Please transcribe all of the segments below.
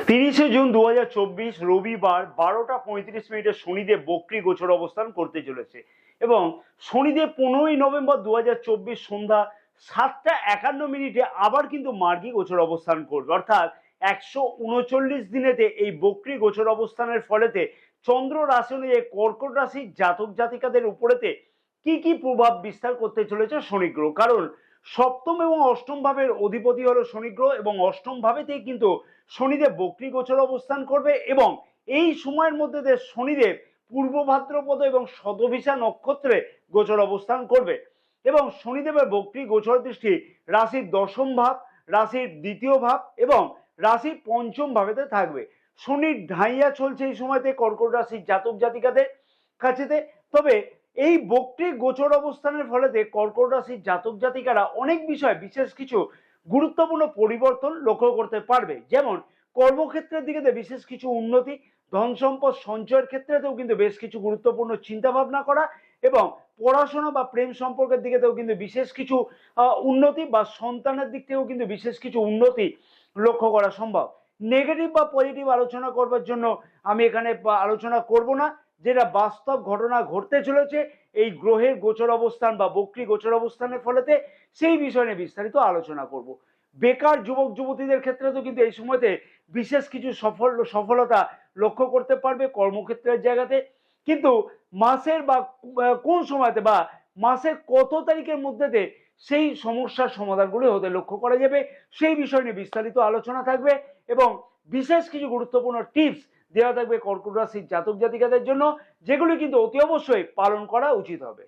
30শে June 2024 রবিবার 12টা 35 শনিদেব বক্রী গোচর অবস্থান করতে চলেছে এবং শনিদেব 15ই নভেম্বর 2024 সন্ধ্যা 7টা 51 আবার কিন্তু মার্গী গোচর অবস্থান করবে, অর্থাৎ 139 দিনেতে এই বক্রী গোচর অবস্থানের ফলেতে চন্দ্র রাশি অনুযায়ী কর্কট রাশির জাতক জাতিকাদের উপরেতে কি কি প্রভাব বিস্তার করতে চলেছে শনি গ্রহ। কারণ সপ্তম এবং অষ্টম ভাবের অধিপতি হলো শনি গ্রহ এবং অষ্টম ভাবেতেই কিন্তু শনিদেব বক্রী গোচর অবস্থান করবে এবং এই সময়ের মধ্যে দিয়ে শনিদেব পূর্ব ভাদ্রপদ এবং শতভিষা নক্ষত্রে গোচর অবস্থান করবে এবং শনিদেবের বক্রী গোচর দৃষ্টি রাশির দশম ভাব, রাশির দ্বিতীয় ভাব এবং রাশির পঞ্চম ভাবেতে থাকবে। শনির ঢাইয়া চলছে এই সময়তে কর্কট রাশির জাতক জাতিকাদের কাছেতে। তবে এই বক্রী গোচর অবস্থানের ফলেতে কর্কট রাশির জাতক জাতিকারা অনেক বিষয় বিশেষ কিছু গুরুত্বপূর্ণ পরিবর্তন লক্ষ্য করতে পারবে, যেমন কর্মক্ষেত্রের দিকে বিশেষ কিছু উন্নতি, ধন সম্পদ সঞ্চয়ের ক্ষেত্রেতেও কিন্তু বেশ কিছু গুরুত্বপূর্ণ চিন্তা ভাবনা করা এবং পড়াশোনা বা প্রেম সম্পর্কের দিকেতেও কিন্তু বিশেষ কিছু উন্নতি বা সন্তানের দিক থেকেও কিন্তু বিশেষ কিছু উন্নতি লক্ষ্য করা সম্ভব। নেগেটিভ বা পজিটিভ আলোচনা করবার জন্য আমি এখানে আলোচনা করব না, যেটা বাস্তব ঘটনা ঘটতে চলেছে এই গ্রহের গোচর অবস্থান বা বক্রী গোচর অবস্থানের ফলেতে, সেই বিষয় নিয়ে বিস্তারিত আলোচনা করব। বেকার যুবক যুবতীদের ক্ষেত্রে তো কিন্তু এই সময়তে বিশেষ কিছু সফলতা লক্ষ্য করতে পারবে কর্মক্ষেত্রের জায়গাতে, কিন্তু মাসের বা কোন সময়তে বা মাসের কত তারিখের মধ্যেতে সেই সমস্যার সমাধানগুলি হতে লক্ষ্য করা যাবে, সেই বিষয় নিয়ে বিস্তারিত আলোচনা থাকবে এবং বিশেষ কিছু গুরুত্বপূর্ণ টিপস দেওয়া থাকবে কর্কট রাশির জাতক জাতিকাদের জন্য, যেগুলি কিন্তু অতি অবশ্যই পালন করা উচিত হবে।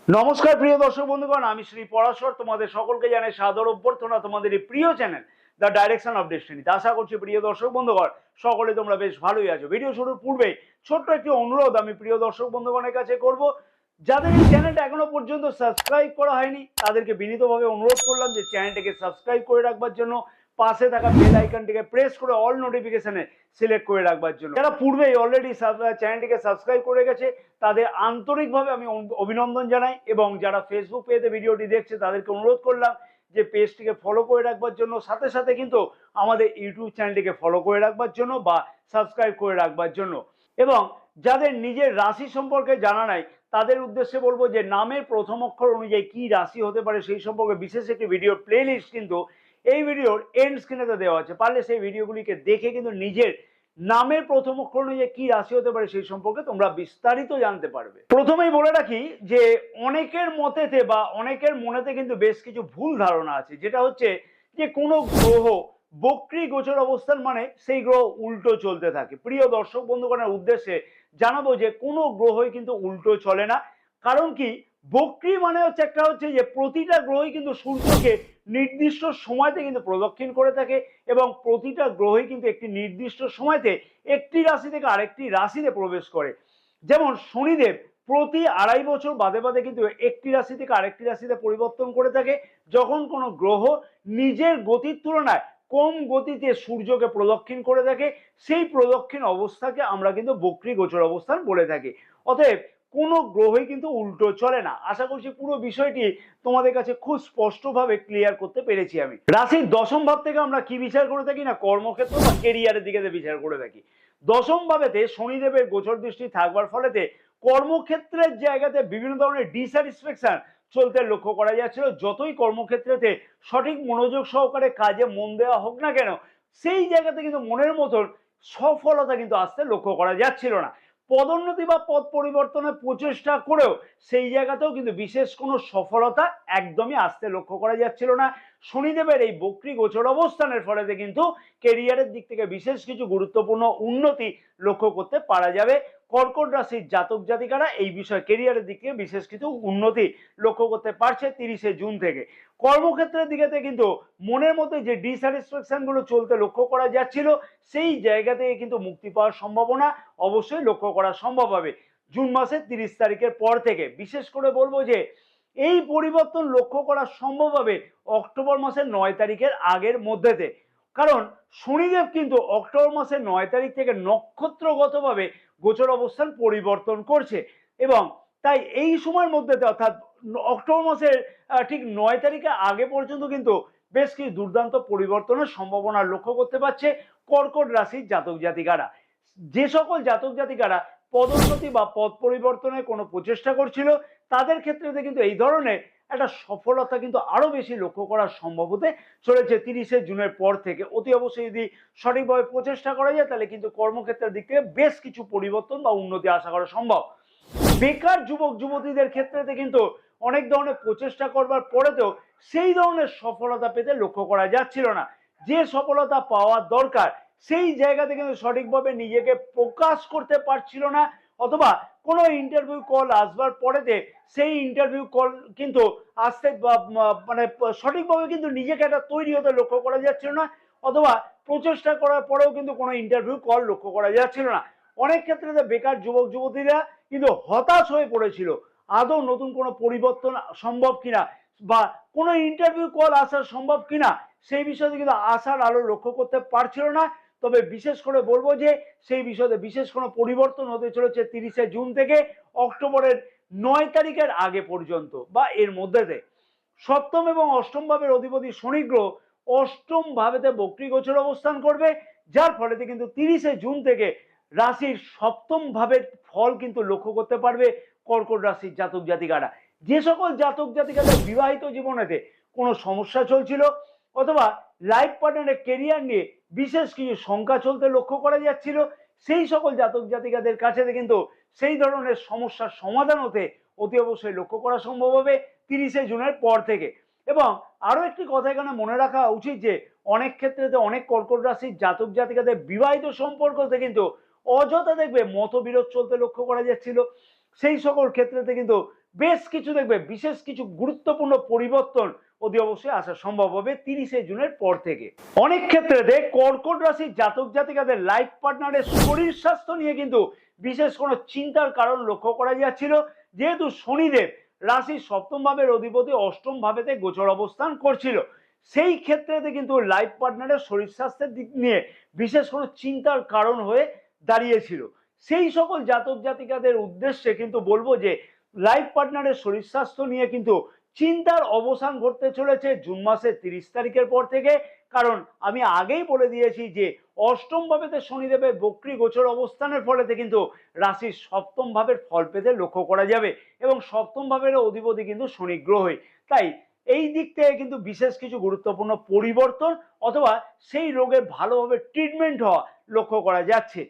নমস্কার প্রিয় দর্শক বন্ধুগণ, আমি শ্রী পরাশর তোমাদের সকলকে জানাই সাদর অভ্যর্থনা তোমাদের এই প্রিয় চ্যানেল দ্য ডাইরেকশন অফ ডেস্টিনিতে। আশা করছি প্রিয় দর্শক বন্ধুগণ সকলে তোমরা বেশ ভালোই আছো। ভিডিও শুরুর পূর্বে ছোট্ট একটি অনুরোধ আমি প্রিয় দর্শক বন্ধুগণের কাছে করব, যাদের এই চ্যানেলটা এখনো পর্যন্ত সাবস্ক্রাইব করা হয়নি তাদেরকে বিনীতভাবে অনুরোধ করলাম যে চ্যানেলটাকে সাবস্ক্রাইব করে রাখবার জন্য, পাশে থাকা বেল আইকনটিকে প্রেস করে অল নোটিফিকেশনে সিলেক্ট করে রাখবার জন্য। যারা পূর্বেই অলরেডি চ্যানেলটিকে সাবস্ক্রাইব করে গেছে তাদের আন্তরিকভাবে আমি অভিনন্দন জানাই এবং যারা ফেসবুক পেজে ভিডিওটি দেখছে তাদেরকে অনুরোধ করলাম যে পেজটিকে ফলো করে রাখবার জন্য, সাথে সাথে কিন্তু আমাদের ইউটিউব চ্যানেলটিকে ফলো করে রাখবার জন্য বা সাবস্ক্রাইব করে রাখবার জন্য। এবং যাদের নিজের রাশি সম্পর্কে জানা নাই তাদের উদ্দেশ্যে বলবো যে নামের প্রথম অক্ষর অনুযায়ী কি রাশি হতে পারে সেই সম্পর্কে বিশেষ একটি ভিডিওর প্লে লিস্ট কিন্তু এই ভিডিওর এন্ড স্ক্রিনেতে দেওয়া আছে, পারলে সেই ভিডিওগুলিকে দেখে কিন্তু নিজের নামের প্রথম অক্ষর অনুযায়ী কি রাশি হতে পারে সেই সম্পর্কে তোমরা বিস্তারিত জানতে পারবে। প্রথমেই বলে রাখি যে অনেকের মতেতে বা অনেকের মনেতে কিন্তু বেশ কিছু ভুল ধারণা আছে, যেটা হচ্ছে যে কোনো গ্রহ বক্রী গোচর অবস্থান মানে সেই গ্রহ উল্টো চলতে থাকে। প্রিয় দর্শক বন্ধুগণের উদ্দেশ্যে জানাবো যে কোনো গ্রহই কিন্তু উল্টো চলে না। কারণ কি, বক্রী মানে হচ্ছে একটা হচ্ছে যে প্রতিটা গ্রহই কিন্তু সূর্যকে নির্দিষ্ট সময়তে কিন্তু প্রদক্ষিণ করে থাকে এবং প্রতিটা গ্রহই কিন্তু একটি নির্দিষ্ট সময়তে একটি রাশি থেকে আরেকটি রাশিতে প্রবেশ করে। যেমন শনিদেব প্রতি 2.5 বছর বাদে বাদে কিন্তু একটি রাশি থেকে আরেকটি রাশিতে পরিবর্তন করে থাকে, যখন কোনো গ্রহ নিজের গতির তুলনায় কম গতিতে সূর্যকে প্রদক্ষিণ করে থাকে সেই প্রদক্ষিণ অবস্থাকে আমরা কিন্তু বক্রী গোচর অবস্থান বলে থাকি। অতএব কোনো গ্রহই কিন্তু উল্টো চলে না। আশা করছি পুরো বিষয়টি তোমাদের কাছে খুব স্পষ্টভাবে ক্লিয়ার করতে পেরেছি। আমি রাশির দশম ভাব থেকে আমরা কি বিচার করে থাকি না, কর্মক্ষেত্র বা কেরিয়ারের দিকে বিচার করে থাকি। দশম ভাবেতে শনিদেবের গোচর দৃষ্টি থাকবার ফলেতে কর্মক্ষেত্রের জায়গাতে বিভিন্ন ধরনের ডিস্যাটিসফ্যাকশন চলতে লক্ষ্য করা যাচ্ছিল। যতই কর্মক্ষেত্রেতে সঠিক মনোযোগ সহকারে কাজে মন দেওয়া হোক না কেন, সেই জায়গাতে কিন্তু মনের মতন সফলতা কিন্তু আসতে লক্ষ্য করা যাচ্ছিল না। পদোন্নতি বা পদ পরিবর্তনের প্রচেষ্টা করেও সেই জায়গাতেও কিন্তু বিশেষ কোনো সফলতা একদমই আসতে লক্ষ্য করা যাচ্ছিল না। শনিদেবের এই বক্রী গোচর অবস্থানের ফলেতে কিন্তু কেরিয়ারের দিক থেকে বিশেষ কিছু গুরুত্বপূর্ণ উন্নতি লক্ষ্য করতে পারা যাবে। কর্কট রাশির জাতক জাতিকারা এই বিষয় কেরিয়ারের দিক থেকে বিশেষ কিছু উন্নতি লক্ষ্য করতে পারছে 30শে জুন থেকে। কর্মক্ষেত্রের দিকে কিন্তু মনের মধ্যে যে ডিস্যাটিসফ্যাকশন গুলো চলতে লক্ষ্য করা যাচ্ছিল সেই জায়গা থেকে কিন্তু মুক্তি পাওয়ার সম্ভাবনা অবশ্যই লক্ষ্য করা সম্ভব হবে জুন মাসের 30 তারিখের পর থেকে। বিশেষ করে বলবো যে এই পরিবর্তন লক্ষ্য করা সম্ভব হবে অক্টোবর মাসের 9 তারিখের আগের মধ্যেতে। কারণ শনিদেব কিন্তু অক্টোবর মাসের 9 তারিখ থেকে নক্ষত্রগতভাবে গোচর অবস্থান পরিবর্তন করছে এবং তাই এই সময়ের মধ্যে অর্থাৎ অক্টোবর মাসের ঠিক 9 তারিখে আগে পর্যন্ত কিন্তু বেশ কিছু দুর্দান্ত পরিবর্তনের সম্ভাবনা লক্ষ্য করতে পারছে কর্কট রাশির জাতক জাতিকারা। যে সকল জাতক জাতিকারা পদোন্নতি বা পদ পরিবর্তনের কোনো প্রচেষ্টা করছিল তাদের ক্ষেত্রে কিন্তু এই ধরনের একটা সফলতা কিন্তু আরো বেশি লক্ষ্য করা সম্ভব হতে চলেছে 30শে জুনের পর থেকে। অতি অবশ্যই যদি সঠিকভাবে প্রচেষ্টা করা যায় তাহলে কিন্তু কর্মক্ষেত্রের দিক থেকে বেশ কিছু পরিবর্তন বা উন্নতি আশা করা সম্ভব। বেকার যুবক যুবতীদের ক্ষেত্রে কিন্তু অনেক ধরনের প্রচেষ্টা করবার পরেতেও সেই ধরনের সফলতা পেতে লক্ষ্য করা যাচ্ছিল না। যে সফলতা পাওয়ার দরকার সেই জায়গাতে কিন্তু সঠিকভাবে নিজেকে প্রকাশ করতে পারছিল না, অথবা কোনো ইন্টারভিউ কল আসবার পরেতে সেই ইন্টারভিউ কল কিন্তু আসতে মানে সঠিকভাবে কিন্তু নিজেকে একটা তৈরি হতে লক্ষ্য করা যাচ্ছিল না, অথবা প্রচেষ্টা করার পরেও কিন্তু কোনো ইন্টারভিউ কল লক্ষ্য করা যাচ্ছিল না। অনেক ক্ষেত্রে বেকার যুবক যুবতীরা কিন্তু হতাশ হয়ে পড়েছিল আদৌ নতুন কোনো পরিবর্তন সম্ভব কিনা বা কোনো ইন্টারভিউ কল আসা সম্ভব কিনা সেই বিষয়ে কিন্তু আশার আলো লক্ষ্য করতে পারছিল না। তবে বিশেষ করে বলবো যে সেই বিষয়ে বিশেষ কোনো পরিবর্তন হতে চলেছে 30শে জুন থেকে অক্টোবরের 9 তারিখের আগে পর্যন্ত বা এর মধ্যেতে। সপ্তম এবং অষ্টম ভাবের অধিপতি শনি গ্রহ অষ্টম ভাবেতে বক্রী গোচর অবস্থান করবে, যার ফলে কিন্তু 30শে জুন থেকে রাশির সপ্তম ভাবের ফল কিন্তু লক্ষ্য করতে পারবে কর্কট রাশির জাতক জাতিকারা। যে সকল জাতক জাতিকাদের বিবাহিত জীবনেতে কোনো সমস্যা চলছিল অথবা লাইফ পার্টনারের কেরিয়ার নিয়ে বিশেষ কিছু শঙ্কা চলতে লক্ষ্য করা যাচ্ছিল, সেই সকল জাতক জাতিকাদের কাছে কিন্তু সেই ধরনের সমস্যার সমাধান হতে অতি অবশ্যই লক্ষ্য করা সম্ভব হবে 30শে জুনের পর থেকে। এবং আরো একটি কথা এখানে মনে রাখা উচিত যে অনেক ক্ষেত্রে অনেক কর্কট রাশির জাতক জাতিকাদের বিবাহিত সম্পর্কতে কিন্তু অযথা দেখবে মতবিরোধ চলতে লক্ষ্য করা যাচ্ছিল। সেই সকল ক্ষেত্রে কিন্তু বেশ কিছু দেখবে বিশেষ কিছু গুরুত্বপূর্ণ পরিবর্তন অতি অবশ্যই আসা সম্ভব হবে 30শে জুনের পর থেকে। অনেক ক্ষেত্রে কর্কট রাশির জাতক জাতিকাদের লাইফ পার্টনারের শরীর স্বাস্থ্য নিয়ে কিন্তু বিশেষ কোনো চিন্তার কারণ লক্ষ্য করা যাচ্ছিল, যেহেতু শনিদেব রাশির সপ্তম ভাবের অধিপতি অষ্টম ভাবেতে গোচর অবস্থান করছিল। সেই ক্ষেত্রে কিন্তু লাইফ পার্টনারের শরীর স্বাস্থ্যের দিক নিয়ে বিশেষ কোনো চিন্তার কারণ হয়ে দাঁড়িয়েছিল। সেই সকল জাতক জাতিকাদের উদ্দেশ্যে কিন্তু বলবো যে লাইফ পার্টনারের শরীর স্বাস্থ্য নিয়ে কিন্তু চিন্তার অবসান ঘটতে চলেছে জুন মাসের 30 তারিখের পর থেকে। কারণ আমি আগেই বলে দিয়েছি যে অষ্টম ভাবেতে শনিদেবের বক্রী গোচর অবস্থানের ফলে কিন্তু রাশির সপ্তম ভাবের ফল পেতে লক্ষ্য করা যাবে এবং সপ্তম ভাবের অধিপতি কিন্তু শনি গ্রহই। তাই এই দিক থেকে কিন্তু বিশেষ কিছু গুরুত্বপূর্ণ পরিবর্তন অথবা সেই রোগের ভালোভাবে ট্রিটমেন্ট হওয়া লক্ষ্য করা যাচ্ছে।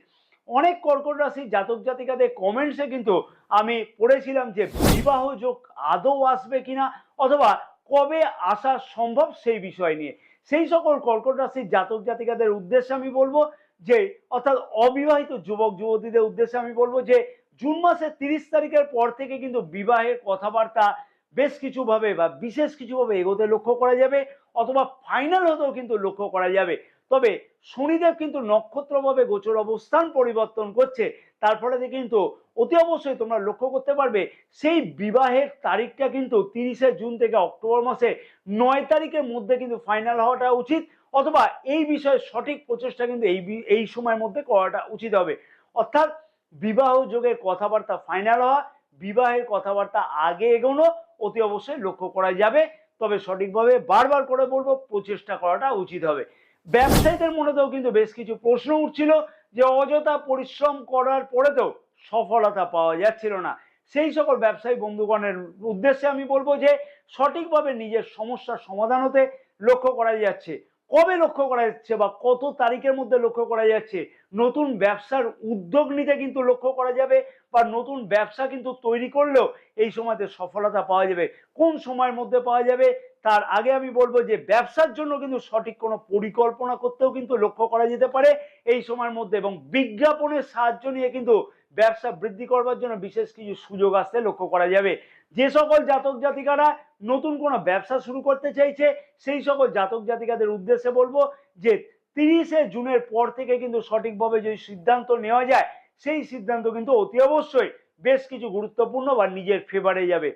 অনেক কর্কট রাশির জাতক জাতিকাদের কমেন্টসে কিন্তু আমি পড়েছিলাম যে বিবাহ যোগ আদৌ আসবে কিনা অথবা কবে আসা সম্ভব সেই বিষয় নিয়ে। সেই সকল কর্কট রাশির জাতক জাতিকাদের উদ্দেশ্যে আমি বলবো যে অর্থাৎ অবিবাহিত যুবক যুবতীদের উদ্দেশ্যে আমি বলবো যে জুন মাসের 30 তারিখের পর থেকে কিন্তু বিবাহের কথাবার্তা বেশ কিছু ভাবে বা বিশেষ কিছু ভাবে এগোতে লক্ষ্য করা যাবে অথবা ফাইনাল হতেও কিন্তু লক্ষ্য করা যাবে। তবে শনিদেব কিন্তু নক্ষত্রভাবে গোচর অবস্থান পরিবর্তন করছে, তার ফলে কিন্তু অতি অবশ্যই তোমরা লক্ষ্য করতে পারবে সেই বিবাহের তারিখটা কিন্তু 30শে জুন থেকে অক্টোবর মাসে 9 তারিখের মধ্যে কিন্তু ফাইনাল হওয়াটা উচিত, অথবা এই বিষয়ে সঠিক প্রচেষ্টা কিন্তু এই সময়ের মধ্যে করাটা উচিত হবে। অর্থাৎ বিবাহ যোগের কথাবার্তা ফাইনাল হওয়া, বিবাহের কথাবার্তা আগে এগোনো অতি অবশ্যই লক্ষ্য করা যাবে। তবে সঠিকভাবে বারবার করে বলবো প্রচেষ্টা করাটা উচিত হবে। ব্যবসায়ীদের মনেতেও কিন্তু বেশ কিছু প্রশ্ন উঠছিল যে অযথা পরিশ্রম করার পরেতেও সফলতা পাওয়া যাচ্ছিল না। সেই সকল ব্যবসায়ী বন্ধুগণের উদ্দেশ্যে আমি বলবো যে সঠিকভাবে নিজের সমস্যার সমাধান হতে লক্ষ্য করা যাচ্ছে। কবে লক্ষ্য করা যাচ্ছে বা কত তারিখের মধ্যে লক্ষ্য করা যাচ্ছে নতুন ব্যবসার উদ্যোগ নিতে কিন্তু লক্ষ্য করা যাবে বা নতুন ব্যবসা কিন্তু তৈরি করলেও এই সময়তে সফলতা পাওয়া যাবে। কোন সময়ের মধ্যে পাওয়া যাবে তার আগে আমি বলবো যে ব্যবসার জন্য কিন্তু সঠিক কোনো পরিকল্পনা করতেও কিন্তু লক্ষ্য করা যেতে পারে এই সময়ের মধ্যে, এবং বিজ্ঞাপনের সাহায্য নিয়ে কিন্তু ব্যবসা বৃদ্ধি করবার জন্য বিশেষ কিছু সুযোগ আসতে লক্ষ্য করা যাবে। যে সকল জাতক জাতিকারা নতুন কোনো ব্যবসা শুরু করতে চাইছে সেই সকল জাতক জাতিকাদের উদ্দেশ্যে বলবো যে 30শে জুনের পর থেকে কিন্তু সঠিকভাবে যদি সিদ্ধান্ত নেওয়া যায় সেই সিদ্ধান্ত কিন্তু অতি অবশ্যই বেশ কিছু গুরুত্বপূর্ণ বা নিজের ফেভারে যাবে।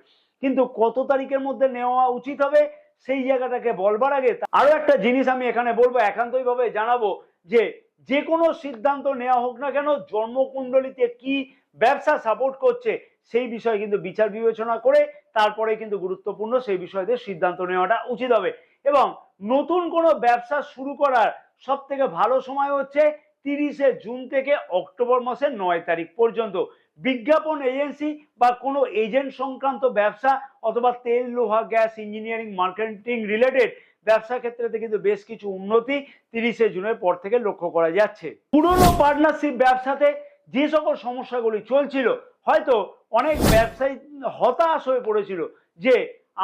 কিন্তু কত তারিখের মধ্যে নেওয়া উচিত হবে সেই জায়গাটাকে বলবার আগে আরো একটা জিনিস আমি এখানে বলবো, একান্তই ভাবে জানাবো যে যে কোনো সিদ্ধান্ত নেওয়া হোক না কেন জন্মকুণ্ডলিতে কি ব্যবসা সাপোর্ট করছে সেই বিষয়ে কিন্তু বিচার বিবেচনা করে তারপরে কিন্তু গুরুত্বপূর্ণ সেই বিষয়তে সিদ্ধান্ত নেওয়াটা উচিত হবে। এবং নতুন কোনো ব্যবসা শুরু করার সব থেকে ভালো সময় হচ্ছে 30শে জুন থেকে অক্টোবর মাসের 9 তারিখ পর্যন্ত। বিজ্ঞাপন এজেন্সি বা কোনো এজেন্ট সংক্রান্ত ব্যবসা অথবা তেল, লোহা, গ্যাস, ইঞ্জিনিয়ারিং, মার্কেটিং রিলেটেড ব্যবসা ক্ষেত্রে কিন্তু বেশ কিছু উন্নতি 30শে জুনের পর থেকে লক্ষ্য করা যাচ্ছে। পুরনো পার্টনারশিপ ব্যবসাতে যে সকল সমস্যাগুলি চলছিল, হয়তো অনেক ব্যবসায়ী হতাশ হয়ে পড়েছিল যে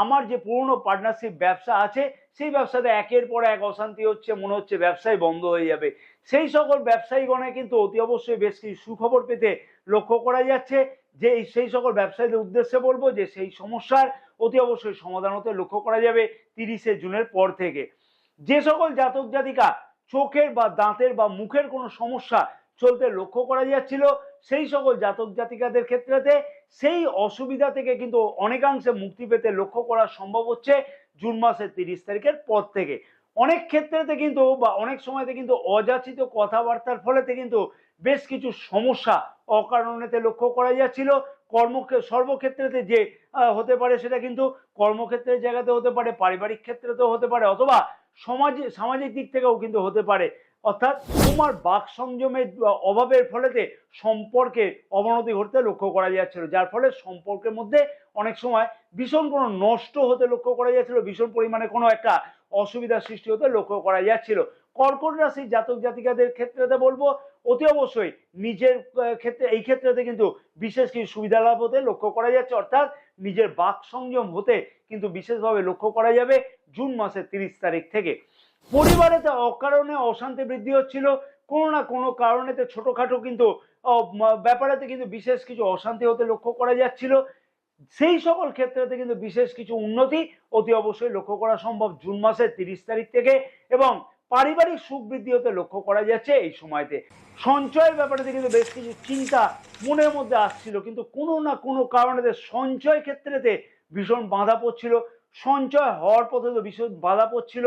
আমার যে পুরনো পার্টনারশিপ ব্যবসা আছে সেই ব্যবসাতে একের পর এক অশান্তি হচ্ছে, মনে হচ্ছে ব্যবসায় বন্ধ হয়ে যাবে। সেই সকল ব্যবসায়ীগণে কিন্তু অতি অবশ্যই বেশ কিছু সুখবর পেতে লক্ষ্য করা যাচ্ছে। যে সেই সকল ব্যবসায়ীদের উদ্দেশ্যে বলবো যে সেই সমস্যার অতি অবশ্যই সমাধান হতে লক্ষ্য করা যাবে 30শে জুনের পর থেকে। যে সকল জাতক জাতিকা চোখের বা দাঁতের বা মুখের কোনো সমস্যা চলতে লক্ষ্য করা যাচ্ছিল, সেই সকল জাতক জাতিকাদের ক্ষেত্রেতে সেই অসুবিধা থেকে কিন্তু অনেকাংশে মুক্তি পেতে লক্ষ্য করা সম্ভব হচ্ছে জুন মাসের 30 তারিখের পর থেকে। অনেক ক্ষেত্রেতে কিন্তু বা অনেক সময়তে কিন্তু অযাচিত কথাবার্তার ফলেতে কিন্তু বেশ কিছু সমস্যা অকারণেতে লক্ষ্য করা যাচ্ছিল। সর্বক্ষেত্রেতে যে হতে পারে সেটা কিন্তু কর্মক্ষেত্রের জায়গাতে হতে পারে, পারিবারিক ক্ষেত্রেতেও হতে পারে, অথবা সামাজিক দিক থেকেও কিন্তু হতে পারে। অর্থাৎ তোমার বাক সংযমের অভাবের ফলেতে সম্পর্কে অবনতি ঘটতে লক্ষ্য করা যাচ্ছিল, যার ফলে সম্পর্কের মধ্যে অনেক সময় ভীষণ কোনো নষ্ট হতে লক্ষ্য করা যাচ্ছিল, ভীষণ পরিমাণে কোনো একটা অসুবিধার সৃষ্টি হতে লক্ষ্য করা যাচ্ছিল। কর্কট রাশির জাতক জাতিকাদের ক্ষেত্রেতে বলবো অতি অবশ্যই নিজের ক্ষেত্রে এই ক্ষেত্রেতে কিন্তু বিশেষ কিছু সুবিধা লাভ হতে লক্ষ্য করা যাচ্ছে, অর্থাৎ নিজের বাক সংযম হতে কিন্তু বিশেষভাবে লক্ষ্য করা যাবে জুন মাসের 30 তারিখ থেকে। পরিবারেতে অকারণে অশান্তি বৃদ্ধি হচ্ছিল, কোনো না কোনো কারণেতে ছোটখাটো কিন্তু ব্যাপারেতে কিন্তু বিশেষ কিছু অশান্তি হতে লক্ষ্য করা যাচ্ছিল। সেই সকল ক্ষেত্রেতে কিন্তু বিশেষ কিছু উন্নতি অতি অবশ্যই লক্ষ্য করা সম্ভব জুন মাসের 30 তারিখ থেকে। এবং পারিবারিক সুখ বৃদ্ধি হতে লক্ষ্য করা যাচ্ছে এই সময়তে। সঞ্চয়ের ব্যাপারে কিন্তু বেশ কিছু চিন্তা মনের মধ্যে আসছিল, কিন্তু কোনো না কোনো কারণে সঞ্চয় ক্ষেত্রেতে ভীষণ বাধা পড়ছিল, সঞ্চয় হওয়ার পথে তো ভীষণ বাধা পড়ছিল।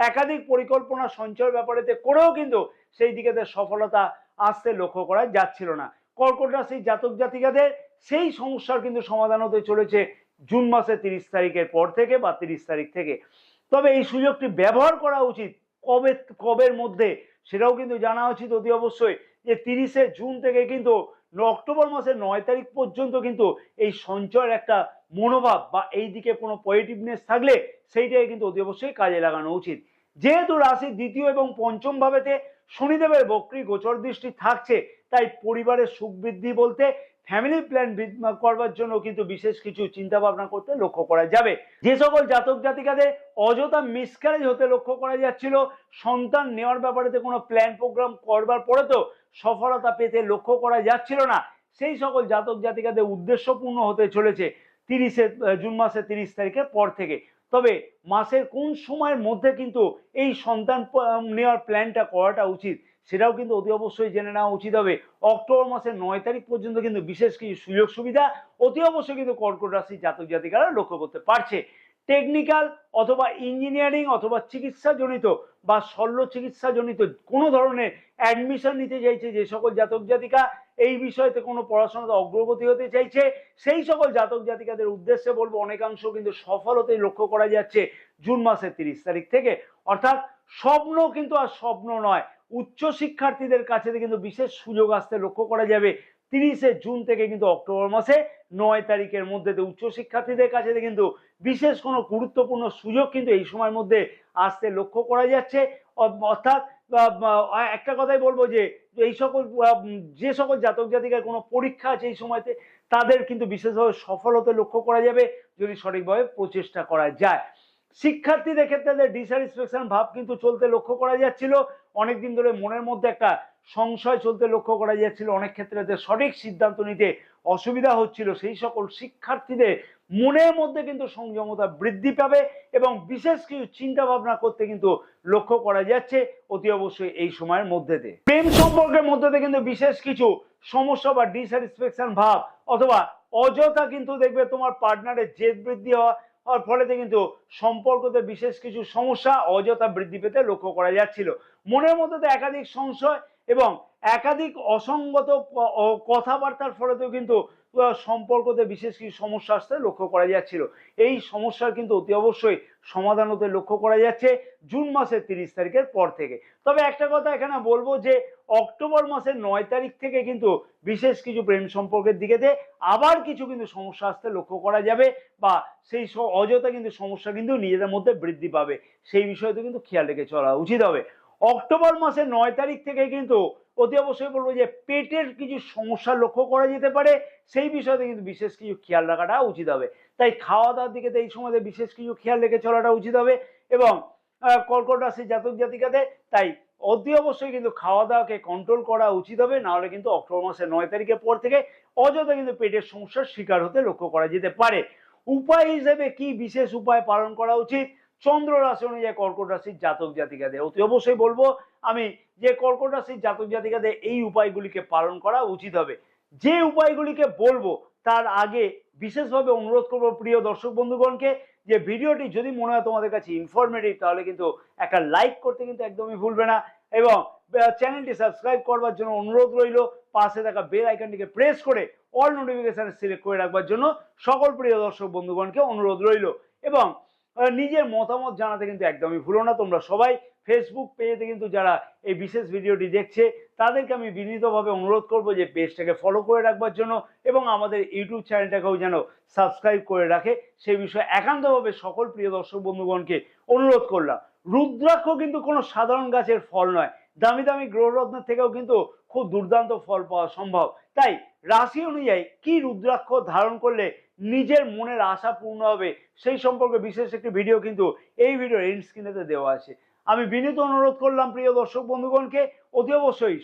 একাধিক পরিকল্পনা সঞ্চয়ের ব্যাপারেতে করেও কিন্তু সেই দিকেতে সফলতা আসতে লক্ষ্য করা যাচ্ছিল না। কর্কট রাশির জাতক জাতিকাদের সেই সমস্যার কিন্তু সমাধান হতে চলেছে জুন মাসের 30 তারিখের পর থেকে বা 30 তারিখ থেকে। তবে এই সুযোগটি ব্যবহার করা উচিত কবের মধ্যে সেটাও কিন্তু জানা উচিত অতি অবশ্যই। যে 30শে জুন থেকে কিন্তু অক্টোবর মাসের 9 তারিখ পর্যন্ত কিন্তু এই সঞ্চয়ের একটা মনোভাব বা এই দিকে কোনো পজিটিভনেস থাকলে সেইটাই কিন্তু অতি অবশ্যই কাজে লাগানো উচিত। যেহেতু রাশির দ্বিতীয় এবং পঞ্চম ভাবেতে শনিদেবের বক্রী গোচর দৃষ্টি থাকছে, তাই পরিবারের সুখ বৃদ্ধি বলতে ফ্যামিলি প্ল্যান করবার জন্য কিন্তু বিশেষ কিছু চিন্তা ভাবনা করতে লক্ষ্য করা যাবে। যে সকল জাতক জাতিকাদের অযথা মিসক্যারেজ হতে লক্ষ্য করা যাচ্ছিল, সন্তান নেওয়ার ব্যাপারে কোনো প্ল্যান প্রোগ্রাম করবার পরে তো সফলতা পেতে লক্ষ্য করা যাচ্ছিল না, সেই সকল জাতক জাতিকাদের উদ্দেশ্যপূর্ণ হতে চলেছে জুন মাসের 30 তারিখের পর থেকে। তবে মাসের কোন সময়ের মধ্যে কিন্তু এই সন্তান নেওয়ার প্ল্যানটা করাটা উচিত সেটাও কিন্তু অতি অবশ্যই জেনে নেওয়া উচিত হবে। অক্টোবর মাসের 9 তারিখ পর্যন্ত কিন্তু বিশেষ কিছু সুযোগ সুবিধা অতি অবশ্যই কিন্তু কর্কট রাশির জাতক জাতিকারা লক্ষ্য করতে পারছে। টেকনিক্যাল অথবা ইঞ্জিনিয়ারিং অথবা চিকিৎসাজনিত বা শল্য চিকিৎসাজনিত কোনো ধরনের অ্যাডমিশন নিতে চাইছে যে সকল জাতক জাতিকা, এই বিষয়তে কোনো পড়াশোনাতে অগ্রগতি হতে চাইছে, সেই সকল জাতক জাতিকাদের উদ্দেশ্যে বলবো অনেকাংশ কিন্তু সফল হতে লক্ষ্য করা যাচ্ছে জুন মাসের 30 তারিখ থেকে। অর্থাৎ স্বপ্ন কিন্তু আর স্বপ্ন নয়, উচ্চ শিক্ষার্থীদের কাছে কিন্তু বিশেষ সুযোগ আসতে লক্ষ্য করা যাবে 30শে জুন থেকে কিন্তু অক্টোবর মাসে 9 তারিখের মধ্যে। উচ্চ শিক্ষার্থীদের কাছে কিন্তু বিশেষ কোনো গুরুত্বপূর্ণ সুযোগ কিন্তু এই সময়ের মধ্যে আসতে লক্ষ্য করা যাচ্ছে। অর্থাৎ একটা কথাই বলবো যে এই সকল যে সকল জাতক জাতিকার কোনো পরীক্ষা আছে এই সময়তে তাদের কিন্তু বিশেষভাবে সফল হতে লক্ষ্য করা যাবে যদি সঠিকভাবে প্রচেষ্টা করা যায়। শিক্ষার্থীদের ক্ষেত্রে ডিস্যাটিসফ্যাকশন ভাব কিন্তু চলতে লক্ষ্য করা যাচ্ছিল, অনেকদিন ধরে মনের মধ্যে একটা সংশয় চলতে লক্ষ্য করা যাচ্ছিল, অনেক ক্ষেত্রে সঠিক সিদ্ধান্ত নিতে অসুবিধা হচ্ছিল, সেই সকল শিক্ষার্থীদের মনের মধ্যে কিন্তু সংযমতা বৃদ্ধি পাবে এবং বিশেষ কিছু চিন্তা ভাবনা করতে কিন্তু লক্ষ্য করা যাচ্ছে অতি অবশ্যই এই সময়ের মধ্যেতে। প্রেম সম্পর্কের মধ্যে কিন্তু বিশেষ কিছু সমস্যা বা ডিস্যাটিসফ্যাকশন ভাব অথবা অযথা কিন্তু দেখবে তোমার পার্টনারের জেদ বৃদ্ধি হওয়ার ফলে কিন্তু সম্পর্কতে বিশেষ কিছু সমস্যা অযথা বৃদ্ধি পেতে লক্ষ্য করা যাচ্ছিল। মনের মধ্যে একাধিক সংশয় এবং একাধিক অসঙ্গত কথাবার্তার ফলেতেও কিন্তু সম্পর্কতে বিশেষ কিছু সমস্যা আসতে লক্ষ্য করা যাচ্ছিল। এই সমস্যার কিন্তু অতি অবশ্যই সমাধান হতে লক্ষ্য করা যাচ্ছে জুন মাসের 30 তারিখের পর থেকে। তবে একটা কথা এখানে বলবো যে অক্টোবর মাসের 9 তারিখ থেকে কিন্তু বিশেষ কিছু প্রেম সম্পর্কের দিকেতে আবার কিছু কিন্তু সমস্যা আসতে লক্ষ্য করা যাবে, বা সেই অযথা কিন্তু সমস্যা কিন্তু নিজেদের মধ্যে বৃদ্ধি পাবে। সেই বিষয়টা কিন্তু খেয়াল রেখে চলা উচিত হবে। অক্টোবর মাসের 9 তারিখ থেকে কিন্তু অতি অবশ্যই বলবো যে পেটের কিছু সমস্যা লক্ষ্য করা যেতে পারে, সেই বিষয়তে কিন্তু বিশেষ কিছু খেয়াল রাখাটা উচিত হবে। তাই খাওয়া দাওয়ার দিকে এই সময়তে বিশেষ কিছু খেয়াল রেখে চলাটা উচিত হবে। এবং কর্কট রাশির জাতক জাতিকাদের তাই অতি অবশ্যই কিন্তু খাওয়া দাওয়াকে কন্ট্রোল করা উচিত হবে, না হলে কিন্তু অক্টোবর মাসের 9 তারিখের পর থেকে অযথা কিন্তু পেটের সমস্যার শিকার হতে লক্ষ্য করা যেতে পারে। উপায় হিসেবে কি বিশেষ উপায় পালন করা উচিত চন্দ্র রাশি অনুযায়ী কর্কট রাশির জাতক জাতিকাদের? অতি অবশ্যই বলবো আমি যে কর্কট রাশির জাতক জাতিকাদের এই উপায়গুলিকে পালন করা উচিত হবে। যে উপায়গুলিকে বলবো তার আগে বিশেষভাবে অনুরোধ করবো প্রিয় দর্শক বন্ধুগণকে, যে ভিডিওটি যদি মনে হয় তোমাদের কাছে ইনফরমেটিভ তাহলে কিন্তু একটা লাইক করতে কিন্তু একদমই ভুলবে না, এবং চ্যানেলটি সাবস্ক্রাইব করবার জন্য অনুরোধ রইল। পাশে থাকা বেল আইকনটিকে প্রেস করে অল নোটিফিকেশন সিলেক্ট করে রাখবার জন্য সকল প্রিয় দর্শক বন্ধুগণকে অনুরোধ রইল। এবং নিজের মতামত জানাতে কিন্তু একদমই ভুলো না। তোমরা সবাই ফেসবুক পেজে কিন্তু যারা এই বিশেষ ভিডিওটি দেখছে তাদেরকে আমি বিনীতভাবে অনুরোধ করব যে পেজটাকে ফলো করে রাখবার জন্য, এবং আমাদের ইউটিউব চ্যানেলটাকেও যেন সাবস্ক্রাইব করে রাখে, সেই বিষয়ে একান্তভাবে সকল প্রিয় দর্শক বন্ধুগণকে অনুরোধ করলাম। রুদ্রাক্ষ কিন্তু কোনো সাধারণ গাছের ফল নয়, দামি দামি গ্রহরত্নের থেকেও কিন্তু খুব দুর্দান্ত ফল পাওয়া সম্ভব। তাই রাশি অনুযায়ী কি রুদ্রাক্ষ ধারণ করলে নিজের মনের আশা পূর্ণ হবে সেই সম্পর্কে বিশেষ একটি ভিডিও কিন্তু এই ভিডিওর এন্ড স্ক্রিনেতে দেওয়া আছে। আমি বিনীত অনুরোধ করলাম প্রিয় দর্শক বন্ধুগণকে অতি অবশ্যই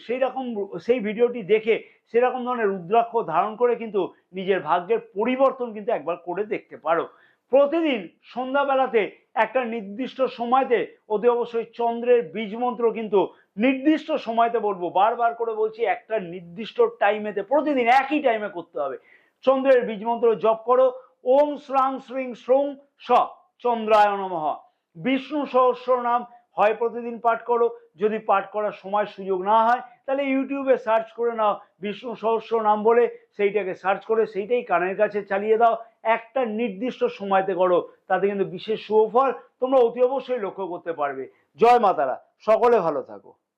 সেই ভিডিওটি দেখে সেরকম ধরনের রুদ্রাক্ষ ধারণ করে কিন্তু নিজের ভাগ্যের পরিবর্তন কিন্তু একবার করে দেখতে পারো। প্রতিদিন সন্ধ্যাবেলাতে একটা নির্দিষ্ট সময়তে অতি অবশ্যই চন্দ্রের বীজ মন্ত্র কিন্তু নির্দিষ্ট সময়তে বলবো, বারবার করে বলছি, একটা নির্দিষ্ট টাইমেতে প্রতিদিন একই টাইমে করতে হবে। চন্দ্রের বীজ মন্ত্র জপ করো, ওম শ্রাং শ্রীং শ্রুং স চন্দ্রায় নমঃ। বিষ্ণু সহস্র নাম হয় প্রতিদিন পাঠ করো, যদি পাঠ করার সময় সুযোগ না হয় তাহলে ইউটিউবে সার্চ করে নাও বিষ্ণু সহস্র নাম বলে, সেইটাকে সার্চ করে সেইটাই কানের কাছে চালিয়ে দাও। একটা নির্দিষ্ট সময়তে করো, তাতে কিন্তু বিশেষ সুফল তোমরা অতি অবশ্যই লক্ষ্য করতে পারবে। জয় মাতারা, সকলে ভালো থাকো।